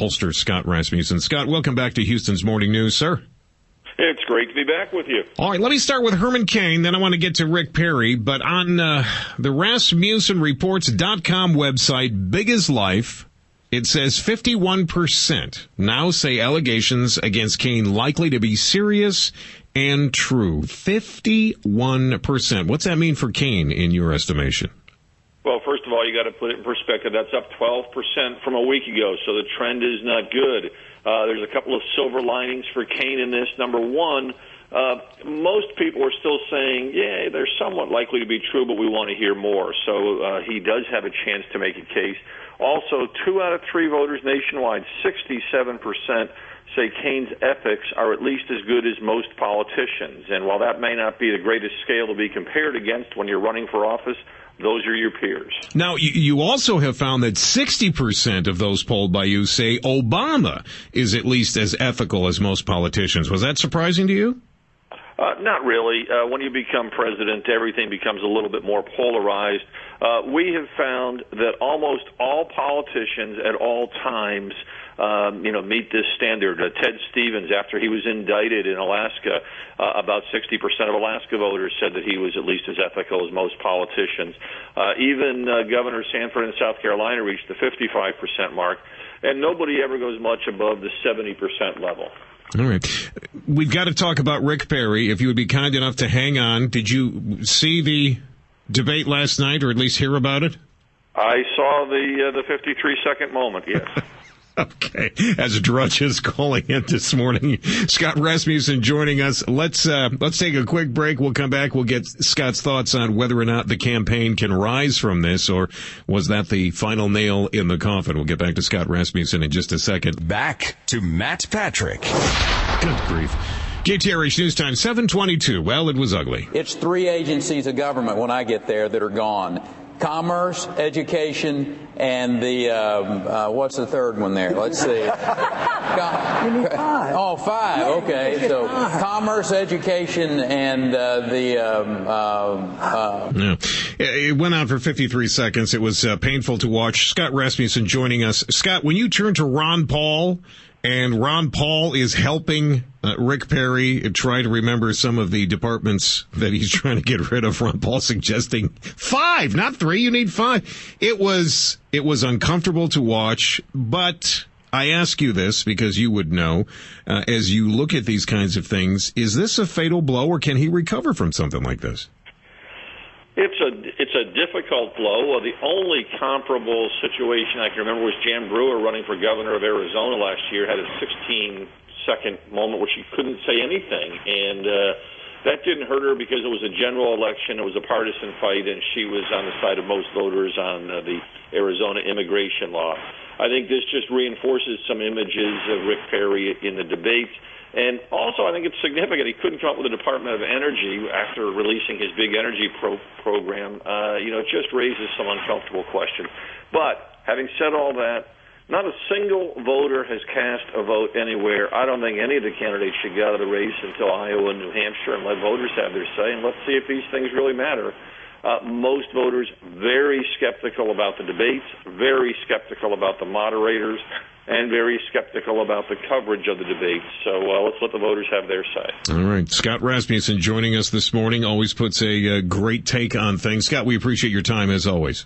pollster Scott Rasmussen. Scott, welcome back to Houston's Morning News, sir. It's great to be back with you. All right, let me start with Herman Cain, then I want to get to Rick Perry. But on the RasmussenReports.com website, Big as Life, it says 51% now say allegations against Cain likely to be serious and true. 51%. What's that mean for Cain in your estimation? Well, first of all, you got to put it in perspective. That's up 12% from a week ago, so the trend is not good. There's a couple of silver linings for Cain in this. Number one, most people are still saying, yeah, they're somewhat likely to be true, but we want to hear more. So he does have a chance to make a case. Also, 2 out of 3 voters nationwide, 67%, say Cain's ethics are at least as good as most politicians. And while that may not be the greatest scale to be compared against when you're running for office, those are your peers. Now, you also have found that 60% of those polled by you say Obama is at least as ethical as most politicians. Was that surprising to you? Not really. When you become president, everything becomes a little bit more polarized. We have found that almost all politicians at all times meet this standard. Ted Stevens, after he was indicted in Alaska, about 60% of Alaska voters said that he was at least as ethical as most politicians. Even Governor Sanford in South Carolina reached the 55% mark, and nobody ever goes much above the 70% level. All right. We've got to talk about Rick Perry. If you would be kind enough to hang on. Did you see the debate last night, or at least hear about it? I saw the 53-second moment, yes. Okay. As Drudge is calling in this morning, Scott Rasmussen joining us. Let's take a quick break. We'll come back. We'll get Scott's thoughts on whether or not the campaign can rise from this, or was that the final nail in the coffin? We'll get back to Scott Rasmussen in just a second. Back to Matt Patrick. Good grief. KTRH News Time, 7:22. Well, it was ugly. It's 3 agencies of government when I get there that are gone. Commerce, education, and the, what's the third one there? Let's see. You need 5. Oh, 5. Okay. So commerce, education, and Yeah. It went on for 53 seconds. It was painful to watch. Scott Rasmussen joining us. Scott, when you turn to Ron Paul, and Ron Paul is helping Rick Perry try to remember some of the departments that he's trying to get rid of. Ron Paul suggesting 5, not 3. You need 5. It was uncomfortable to watch, but I ask you this because you would know, as you look at these kinds of things, is this a fatal blow, or can he recover from something like this? It's a difficult blow. The only comparable situation I can remember was Jan Brewer running for governor of Arizona last year, had a 16-second moment where she couldn't say anything, and that didn't hurt her because it was a general election, it was a partisan fight, and she was on the side of most voters on the Arizona immigration law. I think this just reinforces some images of Rick Perry in the debates. And also, I think it's significant. He couldn't come up with a Department of Energy after releasing his big energy program. It just raises some uncomfortable questions. But having said all that, not a single voter has cast a vote anywhere. I don't think any of the candidates should get out of the race until Iowa and New Hampshire and let voters have their say. And let's see if these things really matter. Most voters very skeptical about the debates, very skeptical about the moderators, and very skeptical about the coverage of the debates. So let's let the voters have their say. All right. Scott Rasmussen joining us this morning always puts a great take on things. Scott, we appreciate your time as always.